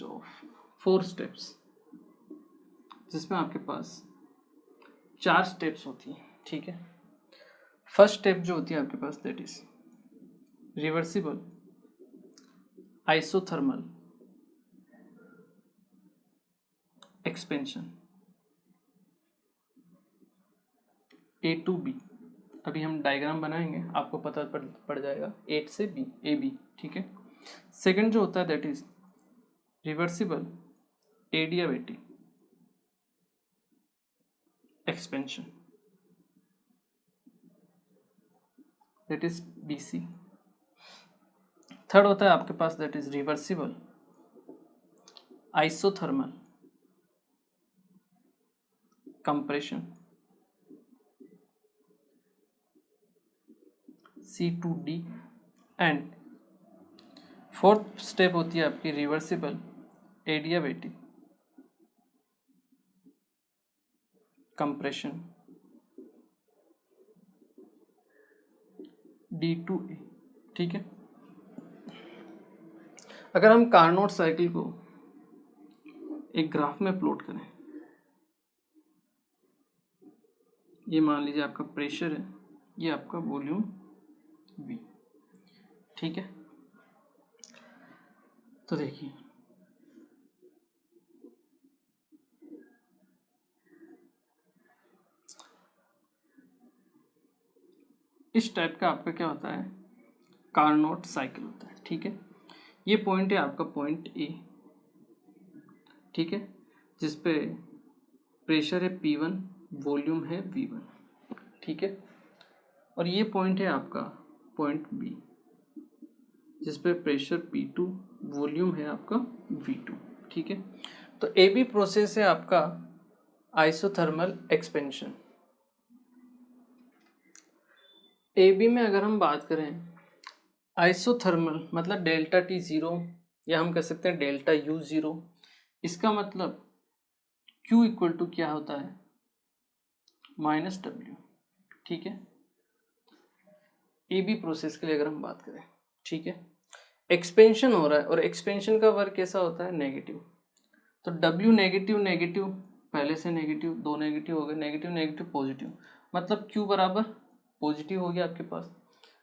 S1: ऑफ 4 स्टेप्स, जिसमें आपके पास 4 स्टेप्स होती हैं, ठीक है। फर्स्ट स्टेप जो होती है आपके पास that is reversible isothermal expansion A to B। अभी हम डायग्राम बनाएंगे, आपको पता पड़ जाएगा A से B, AB, ठीक है। सेकंड जो होता है that is reversible adiabatic expansion, that is BC। Third होता है आपके पास that is reversible isothermal compression, C2D। And fourth step होती है आपकी रिवर्सिबल एडियाबेटिक कंप्रेशन, D2A, ठीक है। अगर हम कार्नोट साइकिल को एक ग्राफ में प्लॉट करें, ये मान लीजिए आपका प्रेशर है, ये आपका वॉल्यूम V, ठीक है। तो देखिए इस टाइप का आपका क्या होता है, कार्नोट साइकिल होता है, ठीक है। ये पॉइंट है आपका पॉइंट A, ठीक है, जिस पे प्रेशर है P1, वॉल्यूम है V1, ठीक है। और ये पॉइंट है आपका पॉइंट B, जिस पे प्रेशर P2, वॉल्यूम है आपका V2, ठीक है। तो AB प्रोसेस है आपका आइसोथर्मल एक्सपेंशन। AB में अगर हम बात करें आइसोथर्मल मतलब डेल्टा T0 या हम कह सकते हैं डेल्टा U0, इसका मतलब Q इक्वल टू क्या होता है -W, ठीक है। AB प्रोसेस के लिए अगर हम बात करें, ठीक है, एक्सपेंशन हो रहा है और एक्सपेंशन का वर्क कैसा होता है नेगेटिव। तो W नेगेटिव नेगेटिव पहले से नेगेटिव, 2 नेगेटिव हो गए, नेगेटिव नेगेटिव पॉजिटिव, मतलब Q बराबर पॉजिटिव हो गया आपके पास।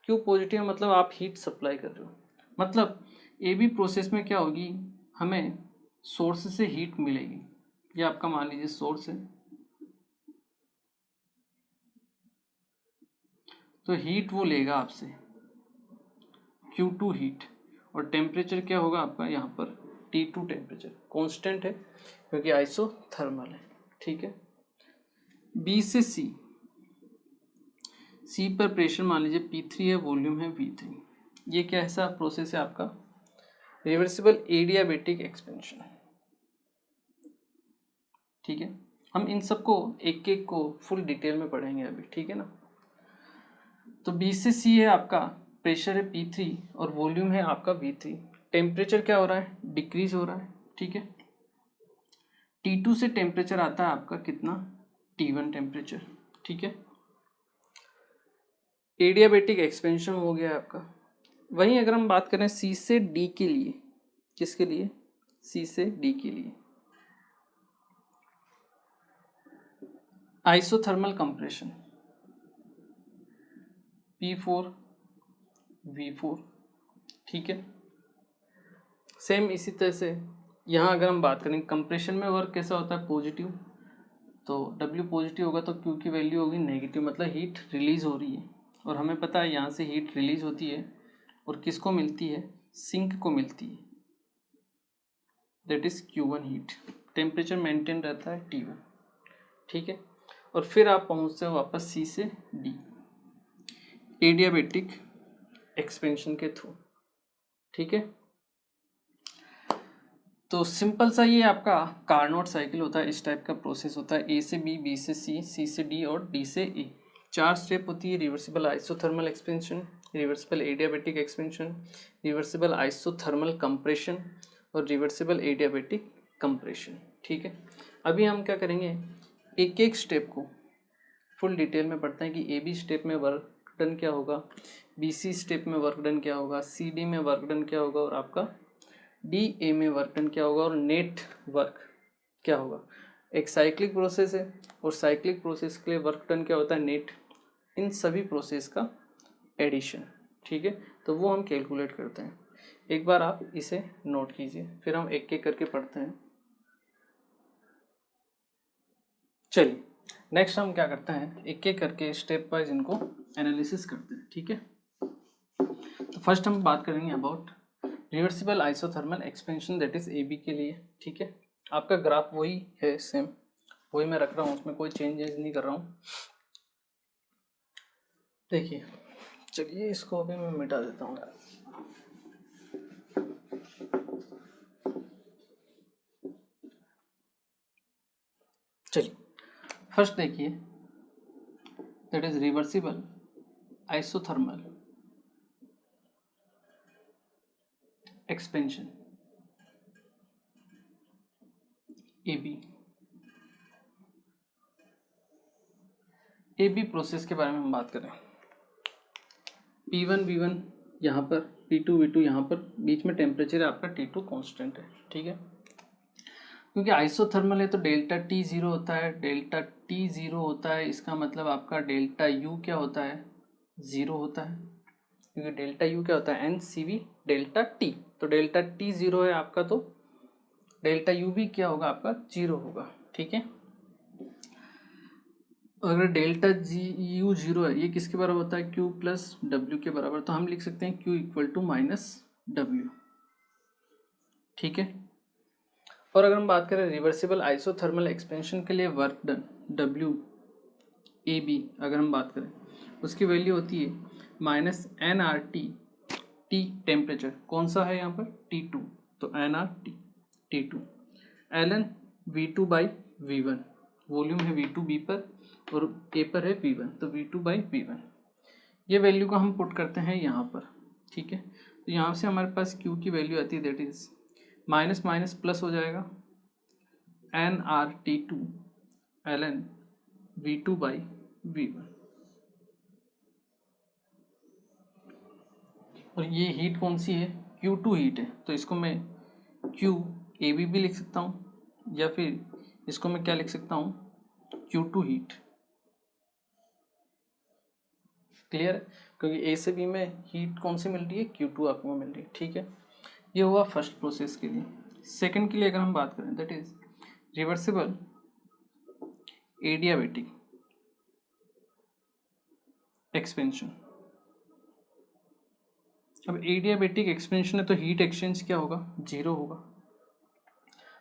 S1: Q पॉजिटिव मतलब आप हीट सप्लाई कर रहे हो, मतलब AB प्रोसेस में क्या होगी, हमें सोर्स से हीट मिलेगी। ये आपका मान लीजिए सोर्स है, तो हीट वो लेगा आपसे Q2 हीट, और टेम्परेचर क्या होगा आपका यहाँ पर T2 टेम्परेचर कांस्टेंट है क्योंकि आइसोथर्मल है, ठीक है। B से C पर प्रेशर मान लीजिए P3 है, वॉल्यूम है V3। ये कैसा प्रोसेस है आपका रिवर्सिबल एडियाबेटिक एक्सपेंशन, ठीक है। हम इन सबको एक एक को फुल डिटेल में पढ़ेंगे अभी, ठीक है ना। तो B से C है आपका प्रेशर है P3 और वॉल्यूम है आपका V3। टेम्परेचर क्या हो रहा है डिक्रीज हो रहा है, ठीक है। T2 से टेम्परेचर आता है आपका कितना T1 टेम्परेचर, ठीक है। एडियाबेटिक एक्सपेंशन हो गया आपका। वहीं अगर हम बात करें सी से डी के लिए, किसके लिए? सी से डी के लिए आइसोथर्मल कंप्रेशन P4 V4, ठीक है। सेम इसी तरह से यहाँ अगर हम बात करें कंप्रेशन में वर्क कैसा होता है? पॉजिटिव, तो W पॉजिटिव होगा तो Q की वैल्यू होगी नेगेटिव, मतलब हीट रिलीज हो रही है। और हमें पता है यहाँ से हीट रिलीज होती है और किसको मिलती है? सिंक को मिलती है, that is Q1 heat. Temperature maintain रहता है T1, ठीक है। और फिर आप पहुँचते हो वापस C से D एडियाबेटिक एक्सपेंशन के थ्रू, ठीक है। तो सिंपल सा ये आपका कार्नोट साइकिल होता है, इस टाइप का प्रोसेस होता है। ए से बी, बी से सी, सी से डी और डी से ए। 4 स्टेप होती है। Reversible isothermal expansion, reversible adiabatic expansion, reversible isothermal compression और रिवर्सिबल एडियाबेटिक कंप्रेशन, ठीक है। अभी हम क्या करेंगे, एक एक स्टेप को फुल डिटेल में पढ़ते हैं कि ए बी स्टेप में वर्क डन क्या होगा, बी सी स्टेप में वर्क डन क्या होगा, सी डी में वर्क डन क्या होगा और आपका डी ए में वर्क डन क्या होगा और नेट वर्क क्या होगा। एक साइक्लिक प्रोसेस है और साइक्लिक प्रोसेस के लिए वर्क डन क्या होता है? नेट। इन सभी प्रोसेस का एडिशन, ठीक है। तो वो हम कैलकुलेट करते हैं। एक बार आप इसे नोट कीजिए, फिर हम एक एक करके पढ़ते हैं। चलिए नेक्स्ट हम क्या करते हैं, एक एक करके स्टेप वाइज इनको एनालिसिस करते हैं, ठीक है। तो फर्स्ट हम बात करेंगे about reversible isothermal expansion, that is A B के लिए, ठीक है। आपका ग्राफ वही है, सेम वही मैं रख रहा हूँ, उसमें कोई चेंजेस नहीं कर रहा हूँ। देखिए, चलिए इसको अभी मैं मिटा देता हूँ। चलिए फर्स्ट देखिए, that is reversible isothermal expansion A B process के बारे में हम बात करें। P1 V1 यहाँ पर, P2 V2 यहाँ पर, बीच में टेम्परेचर आपका T2 कांस्टेंट है, ठीक है। क्योंकि आइसोथर्मल है तो डेल्टा T जीरो होता है, डेल्टा T जीरो होता है, इसका मतलब आपका डेल्टा U क्या होता है? ज़ीरो होता है, क्योंकि डेल्टा U क्या होता है? NCV डेल्टा T, तो डेल्टा T जीरो है आपका, तो डेल्टा U भी क्या होगा आपका? जीरो होगा, ठीक है। अगर डेल्टा U जीरो है, ये किसके बराबर होता है? Q प्लस W के बराबर, तो हम लिख सकते हैं Q equal to minus W, ठीक है। और अगर हम बात करें रिवर्सिबल आइसोथर्मल एक्सपेंशन के लिए work done W A B, अगर हम बात करें उसकी वैल्यू होती है minus N R T, T temperature कौन सा है यहाँ पर? T2, तो N R T T2 ln V2 by V1, volume है V2 B पर और A पर है V1, तो V2 बाई V1। ये वैल्यू को हम पुट करते हैं यहाँ पर, ठीक है। तो यहाँ से हमारे पास Q की वैल्यू आती है, that is minus minus plus हो जाएगा nRT2 ln V2 by V1। और ये हीट कौन सी है? Q2 हीट है, तो इसको मैं Q ए बी भी लिख सकता हूँ, या फिर इसको मैं क्या लिख सकता हूँ? Q2 heat. क्लियर है? क्योंकि ए से बी में हीट कौन सी मिल रही है? Q2 आपको मिल रही है, ठीक है। ये हुआ फर्स्ट प्रोसेस के लिए। सेकंड के लिए अगर हम बात करें, that is reversible adiabatic expansion. अब एडियाबेटिक एक्सपेंशन है तो हीट एक्सचेंज क्या होगा? जीरो होगा,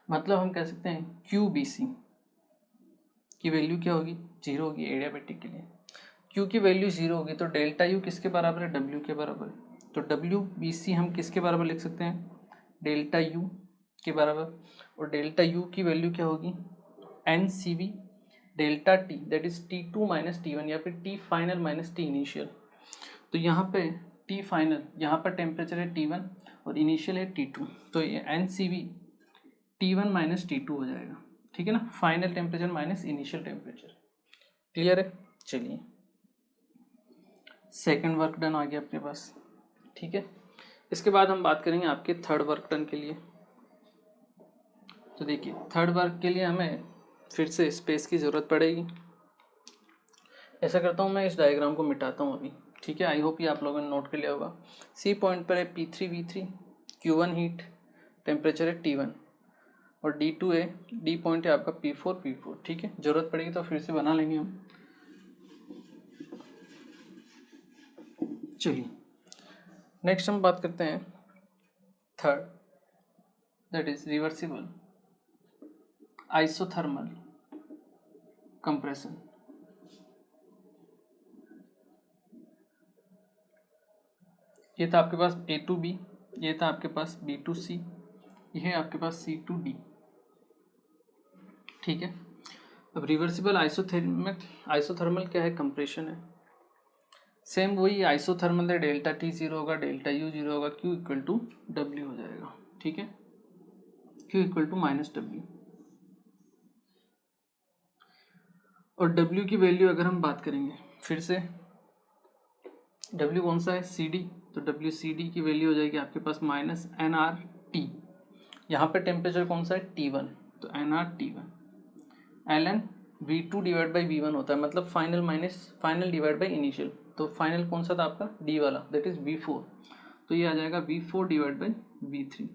S1: मतलब हम कह सकते हैं QBC की वैल्यू क्या होगी? जीरो होगी एडियाबेटिक के लिए। Q की वैल्यू जीरो होगी तो डेल्टा U किसके बराबर है? W के बराबर है, तो WBC हम किसके बराबर लिख सकते हैं? डेल्टा U के बराबर। और डेल्टा U की वैल्यू क्या होगी? NCV delta T, that is T2 minus T1 या फिर T final minus T initial. तो यहाँ पे T फाइनल, यहाँ पर टेम्परेचर है T1 और इनिशियल है T2, तो ये NCV T1 माइनस T2 हो जाएगा, ठीक है ना। Final temperature minus initial temperature, clear है। चलिए सेकंड वर्क डन आ गया अपने पास, ठीक है। इसके बाद हम बात करेंगे आपके थर्ड वर्क डन के लिए। तो देखिए थर्ड वर्क के लिए हमें फिर से स्पेस की ज़रूरत पड़ेगी। ऐसा करता हूँ मैं, इस डायग्राम को मिटाता हूँ अभी, ठीक है। आई होप ये आप लोगों ने नोट कर लिया होगा। सी पॉइंट पर है P3 V3, Q1 heat, temperature है T1 और D2 है, D पॉइंट है आपका P4 P4, ठीक है। ज़रूरत पड़ेगी तो फिर से बना लेंगे हम। चलिए नेक्स्ट हम बात करते हैं third, that is reversible isothermal compression. ये था आपके पास A2B, ये था आपके पास B2C, ये है आपके पास C2D, ठीक है। अब रिवर्सिबल आइसोथर्मल क्या है, कंप्रेशन है। सेम वही आइसोथर्मल है, डेल्टा T 0 होगा, डेल्टा U 0 होगा, Q इक्वल टू W हो जाएगा, ठीक है। Q इक्वल टू -W और W की वैल्यू अगर हम बात करेंगे फिर से, W कौन सा है, CD, तो WCD की वैल्यू हो जाएगी आपके पास -nRT। यहाँ पे टेम्परेचर कौन सा है, T1, तो nRT1। ln V2 divide by V1 होता है, मतलब final minus final divide by initial. तो फाइनल कौन सा था आपका, D वाला, दैट इज V4, तो ये आ जाएगा V4 डिवाइड बाई V3।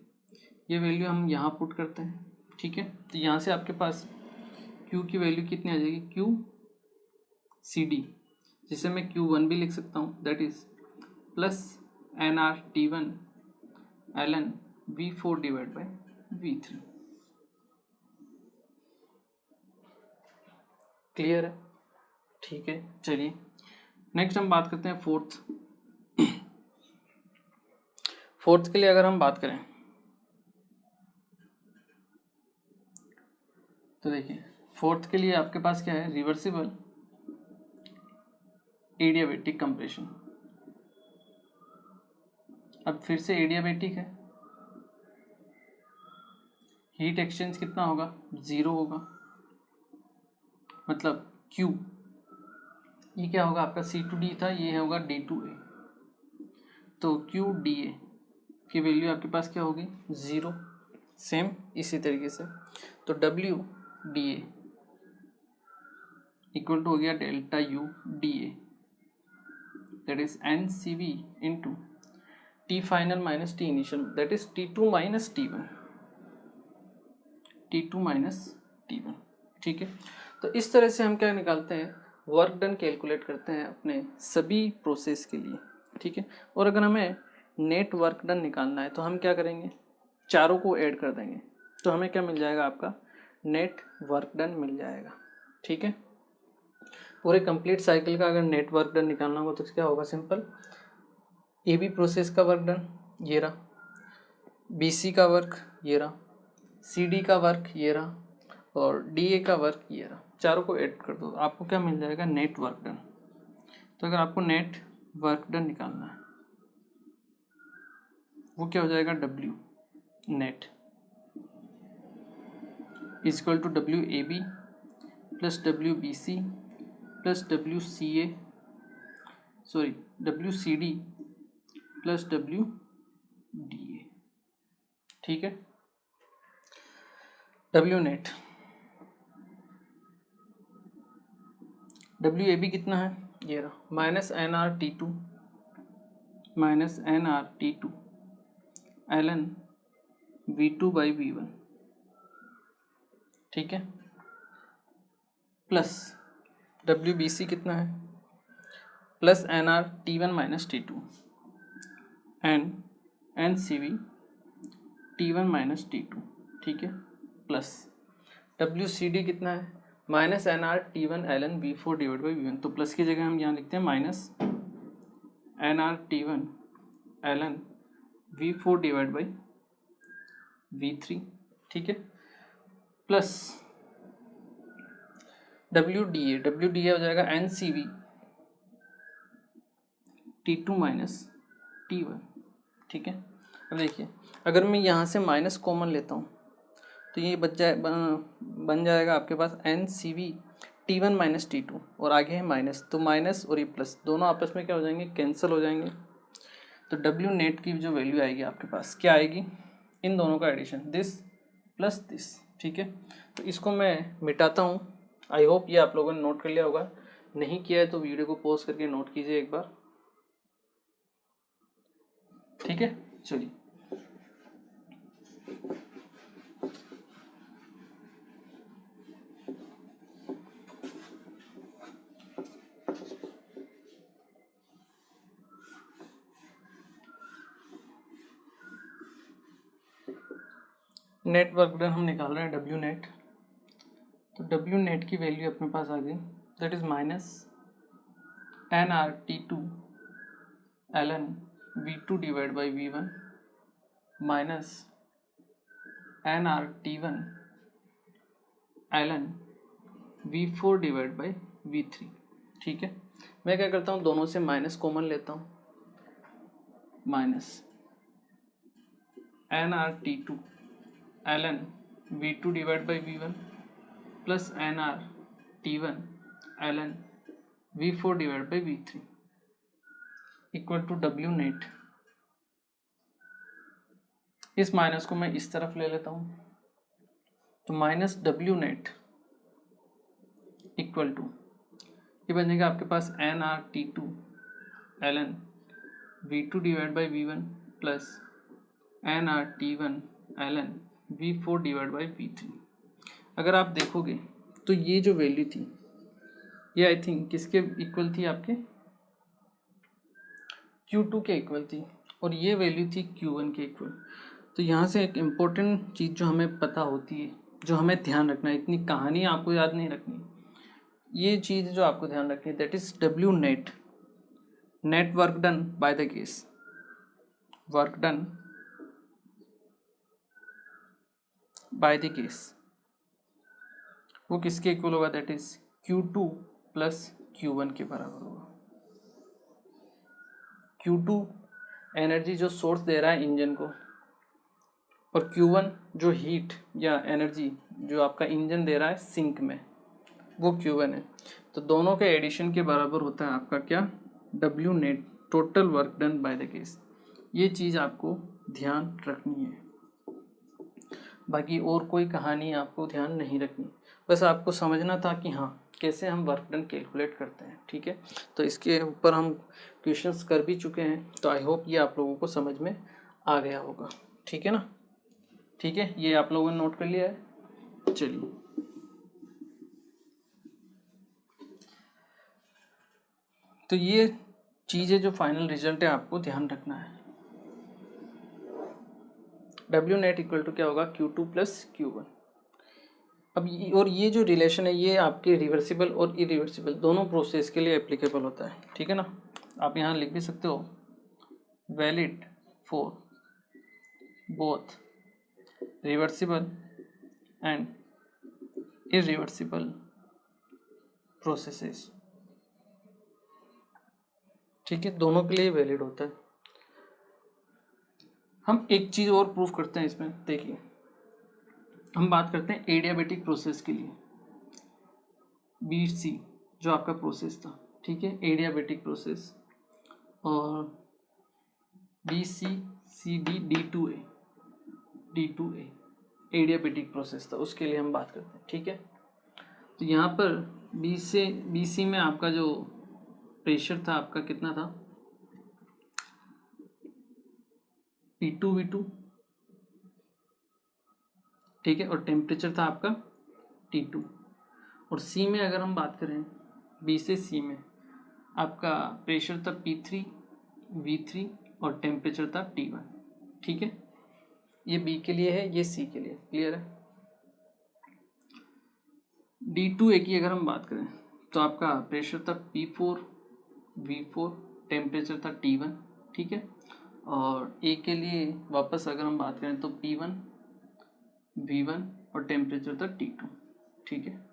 S1: ये वैल्यू हम यहाँ पुट करते हैं, ठीक है। तो यहाँ से आपके पास Q की वैल्यू कितनी आ जाएगी, QCD, जिसे मैं Q1 भी लिख सकता हूँ, that is plus nRT1 ln V4 divide by V3। Clear है, ठीक है। चलिए नेक्स्ट हम बात करते हैं फोर्थ के लिए अगर हम बात करें तो देखिए फोर्थ के लिए आपके पास क्या है, रिवर्सिबल एडियाबेटिक कंप्रेशन। अब फिर से एडियाबेटिक है, हीट एक्सचेंज कितना होगा, 0 होगा, मतलब Q, ये क्या होगा आपका C2D था, ये होगा D2A, तो QDA की वैल्यू आपके पास क्या होगी, 0। सेम इसी तरीके से, तो WDA इक्वल टू हो गया delta UDA, that is NCV into T final minus T initial, that is T2 minus T1, T2 minus T1, ठीक है। तो इस तरह से हम क्या निकालते हैं, वर्क डन कैलकुलेट करते हैं अपने सभी प्रोसेस के लिए, ठीक है। और अगर हमें नेट वर्क डन निकालना है तो हम क्या करेंगे, चारों को ऐड कर देंगे, तो हमें क्या मिल जाएगा, आपका नेट वर्क डन मिल जाएगा, ठीक है। पूरे कंप्लीट साइकिल का अगर नेट वर्क डन निकालना होगा तो क्या होगा, सिंपल, AB प्रोसेस का वर्क डन ये रहा, BC का वर्क ये रहा, CD का वर्क ये रहा और DA का वर्क ये रहा, चारों को ऐड कर दो, आपको क्या मिल जाएगा, नेट वर्क डन। तो अगर आपको नेट वर्क डन निकालना है वो क्या हो जाएगा, W net is equal to WAB plus WBC plus WCD plus WDA, ठीक है। W नेट, WAB कितना है, ये रहा, -nRT2 ln V2 by V1, ठीक है, प्लस WBC कितना है, plus nRT1 minus T2 and NCV T1 minus T2, ठीक है, प्लस WCD कितना है, -nRT1 ln V4 divide by V1, तो प्लस की जगह हम यहाँ लिखते हैं -nRT1 ln V4 divide by V3, ठीक है, प्लस WDA हो जाएगा NCV T2 माइनस T1, ठीक है। अब देखिए अगर मैं यहाँ से माइनस कॉमन लेता हूँ तो ये बन जाएगा आपके पास NCV T1 माइनस T2 और आगे है माइनस, तो माइनस और ये प्लस दोनों आपस में क्या हो जाएंगे, कैंसिल हो जाएंगे। तो डब्ल्यू नेट की जो वैल्यू आएगी आपके पास क्या आएगी, इन दोनों का एडिशन, दिस प्लस दिस, ठीक है। तो इसको मैं मिटाता हूँ। आई होप ये आप लोगों ने नोट कर लिया होगा, नहीं किया है तो वीडियो को पॉज करके नोट कीजिए एक बार, ठीक है। चलिए नेट वर्क डन हम निकाल रहे हैं डब्ल्यू नेट। तो डब्ल्यू नेट की वैल्यू अपने पास आ गई, that is minus N R T two L N V two divide by V one minus N R T one L N V four divide by V three, ठीक है। मैं क्या करता हूँ, दोनों से माइनस कॉमन लेता हूँ, minus N R T two L N V two divide by V one plus N R T one L N V four divide by V three equal to W net. इस minus को मैं इस तरफ ले लेता हूँ, तो minus W net equal to, ये बनेगा आपके पास N R T two L N V two divide by V one plus N R T one L N V four divide by V three. अगर आप देखोगे तो ये जो वैल्यू थी ये आई थिंक किसके इक्वल थी, आपके Q2 के इक्वल थी, और ये वैल्यू थी Q1 के इक्वल। तो यहाँ से एक इम्पोर्टेंट चीज़ जो हमें पता होती है, जो हमें ध्यान रखना है, इतनी कहानी आपको याद नहीं रखनी, ये चीज़ जो आपको ध्यान रखनी है, that is W net, net work done by the case, work done by the case, वो किसके इक्वल होगा, that is Q2 plus Q1 के बराबर होगा। Q2 एनर्जी जो सोर्स दे रहा है इंजन को, और Q1 जो हीट या एनर्जी जो आपका इंजन दे रहा है सिंक में, वो Q1 है। तो दोनों के एडिशन के बराबर होता है आपका क्या, W net, total work done by the case. ये चीज़ आपको ध्यान रखनी है, बाकी और कोई कहानी आपको ध्यान नहीं रखनी, बस आपको समझना था कि हाँ कैसे हम वर्क डन कैलकुलेट करते हैं, ठीक है। तो इसके ऊपर हम क्वेश्चंस कर भी चुके हैं, तो आई होप ये आप लोगों को समझ में आ गया होगा, ठीक है ना। ठीक है, ये आप लोगों ने नोट कर लिया है। चलिए तो ये चीज़ें जो फाइनल रिजल्ट है आपको ध्यान रखना है। डब्ल्यू नेट इक्वल टू क्या होगा, Q2 प्लस Q1। अब और ये जो रिलेशन है ये आपके रिवर्सिबल और इरिवर्सिबल दोनों प्रोसेस के लिए एप्लीकेबल होता है, ठीक है ना। आप यहाँ लिख भी सकते हो, valid for both reversible and irreversible processes, ठीक है, दोनों के लिए वैलिड होता है। हम एक चीज़ और प्रूफ करते हैं इसमें, देखिए हम बात करते हैं एडियाबेटिक प्रोसेस के लिए, BC जो आपका प्रोसेस था, ठीक है, एडियाबेटिक प्रोसेस, और BCCD D2A एडियाबेटिक प्रोसेस था, उसके लिए हम बात करते हैं, ठीक है। तो यहाँ पर BC में आपका जो प्रेशर था आपका कितना था, P2V2, ठीक है, और टेम्परेचर था आपका T2। और C में अगर हम बात करें, B से C में आपका प्रेशर था P3V3 और टेम्परेचर था T1, ठीक है। ये B के लिए है, ये C के लिए, क्लियर है। D2A की अगर हम बात करें तो आपका प्रेशर था P4V4, टेम्परेचर था T1, ठीक है। और A के लिए वापस अगर हम बात करें तो P1V1 और टेम्परेचर था T2, ठीक है।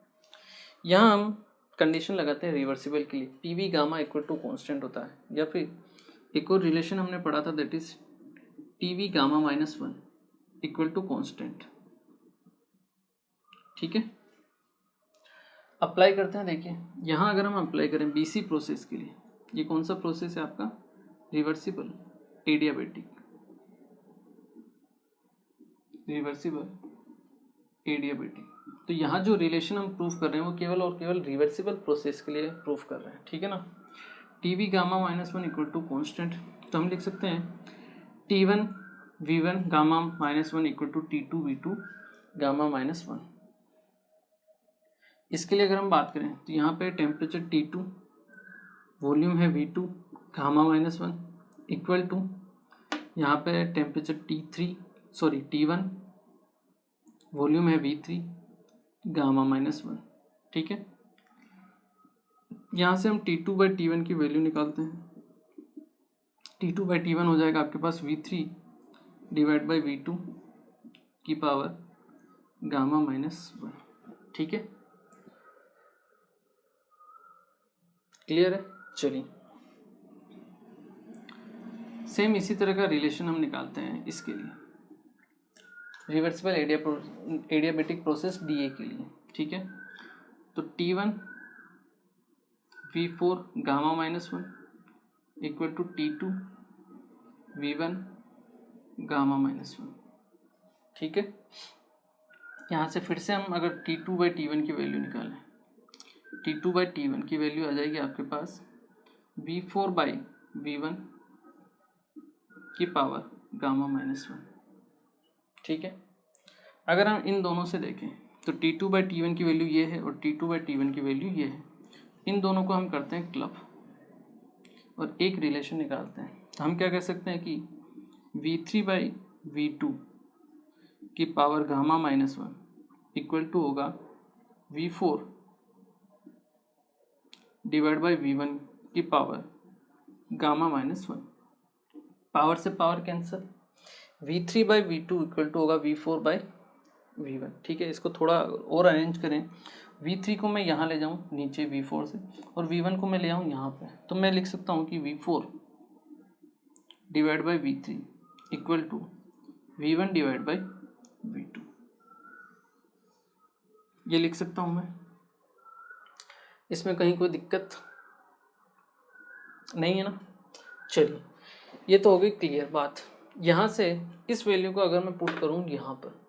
S1: यहाँ हम कंडीशन लगाते हैं रिवर्सिबल के लिए, PV gamma equal to constant होता है, या फिर एक और रिलेशन हमने पढ़ा था, that is PV gamma -1 equal to constant, ठीक है। अप्लाई करते हैं। देखिए यहाँ अगर हम अप्लाई करें BC प्रोसेस के लिए, ये कौन सा प्रोसेस है आपका, रिवर्सिबल एडियाबेटिक, रिवर्सिबल एडियाबेटिक। तो यहाँ जो रिलेशन हम प्रूफ कर रहे हैं वो केवल और केवल रिवर्सिबल प्रोसेस के लिए प्रूफ कर रहे हैं, ठीक है ना। TV gamma -1 equal to constant, तो हम लिख सकते हैं T1 V1 gamma -1 equal to T2 V2 gamma -1। इसके लिए अगर हम बात करें तो यहाँ पे टेम्परेचर T2, वॉल्यूम है V2 गामा -1 इक्वल टू यहाँ पे टेम्परेचर T1, वॉल्यूम है V3 गामा -1, ठीक है। यहाँ से हम T2/T1 की वैल्यू निकालते हैं। T2/T1 हो जाएगा आपके पास V3 डिवाइड बाई V2 की पावर गामा -1, ठीक है, क्लियर है। चलिए सेम इसी तरह का रिलेशन हम निकालते हैं इसके लिए, रिवर्सिबल एडियाबेटिक प्रोसेस DA के लिए, ठीक है। तो T1 V4 gamma -1 equal to T2 V1 gamma -1, ठीक है। यहाँ से फिर से हम अगर T2/T1 की वैल्यू निकालें, T2/T1 की वैल्यू आ जाएगी आपके पास V4/V1 की पावर गामा -1, ठीक है। अगर हम इन दोनों से देखें तो T2/T1 की वैल्यू ये है और T2/T1 की वैल्यू ये है, इन दोनों को हम करते हैं क्लब और एक रिलेशन निकालते हैं। तो हम क्या कह सकते हैं कि V3/V2 की पावर गामा -1 इक्वल टू होगा V4 डिवाइड बाई V1 की पावर गामा -1। पावर से power cancel, V3/V2 equal to होगा V4/V1, ठीक है। इसको थोड़ा और अरेंज करें, V3 को मैं यहाँ ले जाऊँ नीचे V4 से और V1 को मैं ले आऊँ यहाँ पे, तो मैं लिख सकता हूँ कि V4 divide by V3 equal to V1 divide by V2, ये लिख सकता हूँ मैं। इसमें कहीं कोई दिक्कत नहीं है ना। चलिए ये तो हो गई क्लियर बात। यहाँ से इस वैल्यू को अगर मैं पुट करूँ यहाँ पर,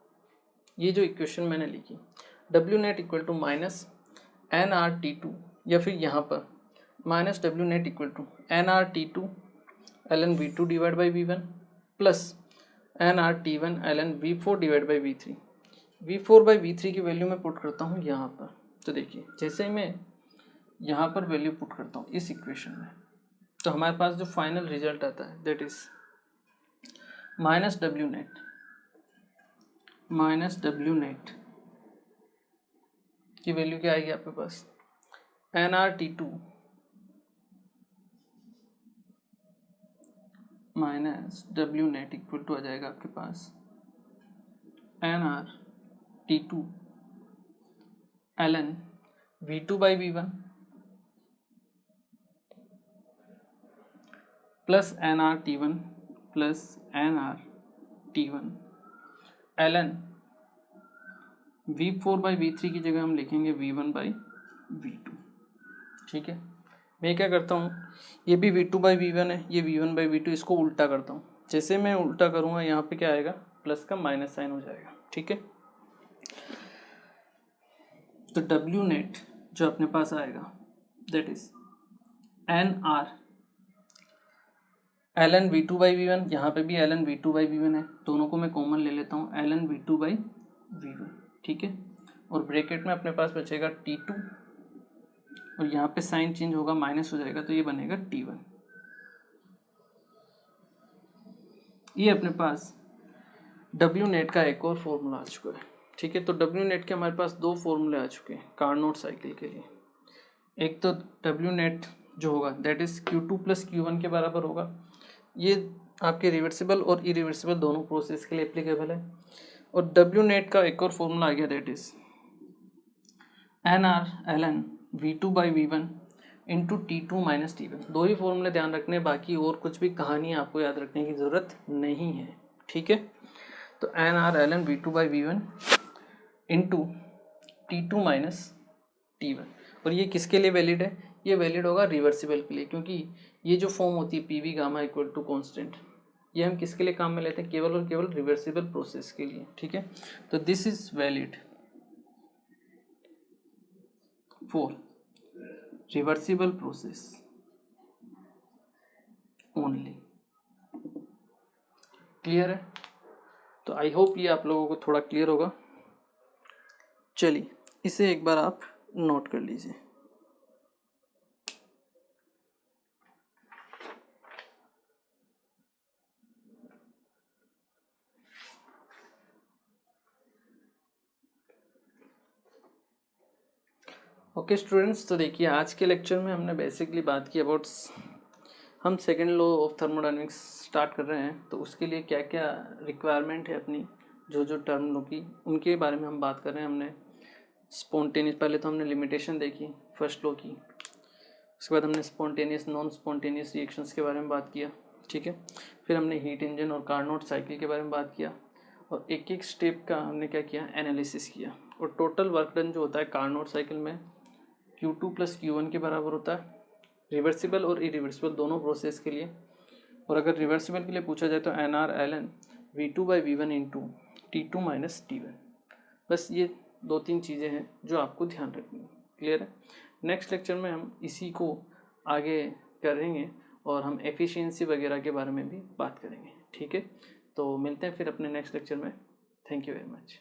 S1: ये जो इक्वेशन मैंने लिखी W net equal to -NRT2, या फिर यहाँ पर -W net equal to NRT2 ln V2 divide by V1 plus NRT1 ln V4 divide by V3। V4/V3 की वैल्यू मैं पुट करता हूँ यहाँ पर। तो देखिए जैसे ही मैं यहाँ पर वैल्यू पुट करता हूँ इस इक्वेशन में, तो हमारे पास जो फाइनल रिजल्ट आता है दैट इज -W नेट की वैल्यू क्या आएगी आपके पास, NRT2 -W net equal to आ जाएगा आपके पास NRT2 ln V2/V1 plus NRT1 plus NRT1 ln V4/V3 की जगह हम लिखेंगे V1/V2, ठीक है। मैं क्या करता हूँ, ये भी V2/V1 है, ये V1/V2, इसको उल्टा करता हूँ। जैसे मैं उल्टा करूँगा यहाँ पे क्या आएगा, प्लस का माइनस साइन हो जाएगा, ठीक है। तो W नेट जो अपने पास आएगा that is NR ln V2/V1, यहाँ पे भी ln V2/V1 है, दोनों को मैं कॉमन ले लेता हूँ ln V2/V1, ठीक है। और ब्रैकेट में अपने पास बचेगा T2 और यहाँ पे साइन चेंज होगा, माइनस हो जाएगा, तो ये बनेगा T1। ये अपने पास W नेट का एक और फॉर्मूला आ चुका है, ठीक है। तो W नेट के हमारे पास दो फॉर्मूले आ चुके हैं कार्नोट साइकिल के लिए। एक तो W नेट जो होगा that is Q2 plus Q1 के बराबर होगा। ये आपके रिवर्सिबल और इरिवर्सिबल दोनों प्रोसेस के लिए एप्लीकेबल है। और W नेट का एक और फॉर्मूला आ गया that is NR ln V2/V1 into T2 minus T1। दो ही फॉर्मूले ध्यान रखने, बाकी और कुछ भी कहानी आपको याद रखने की ज़रूरत नहीं है, ठीक है। तो NR ln V2/V1 into T2 minus T1। और ये किसके लिए वैलिड है? ये वैलिड होगा रिवर्सिबल के लिए, क्योंकि ये जो फॉर्म होती है PV gamma equal to constant, ये हम किसके लिए काम में लेते हैं? केवल और केवल रिवर्सिबल प्रोसेस के लिए। ठीक है, तो this is valid for reversible process only. Clear है? तो आई होप ये आप लोगों को थोड़ा क्लियर होगा। चलिए इसे एक बार आप नोट कर लीजिए। ओके स्टूडेंट्स, तो देखिए आज के लेक्चर में हमने बेसिकली बात की अबाउट, हम second law of thermodynamics start कर रहे हैं, तो उसके लिए क्या क्या रिक्वायरमेंट है अपनी, जो जो टर्म लो की, उनके बारे में हम बात कर रहे हैं। हमने स्पॉन्टेनियस, पहले तो हमने लिमिटेशन देखी फर्स्ट लॉ की, उसके बाद हमने स्पॉन्टेनियस नॉन स्पॉन्टेनियस रिएक्शंस के बारे में बात किया। ठीक है, फिर हमने हीट इंजन और कार्नोट साइकिल के बारे में बात किया, और एक एक स्टेप का हमने क्या किया, एनालिसिस किया। और टोटल वर्क डन जो होता है कार्नोट साइकिल में Q2 + Q1 के बराबर होता है, रिवर्सिबल और इरिवर्सिबल दोनों प्रोसेस के लिए। और अगर रिवर्सिबल के लिए पूछा जाए तो NR/ln V2/V1 into T2 - T1। बस ये 2-3 चीज़ें हैं जो आपको ध्यान रखनी है। क्लियर है? नेक्स्ट लेक्चर में हम इसी को आगे करेंगे और हम एफिशिएंसी वगैरह के बारे में भी बात करेंगे। ठीक है, तो मिलते हैं फिर अपने नेक्स्ट लेक्चर में। Thank you very much.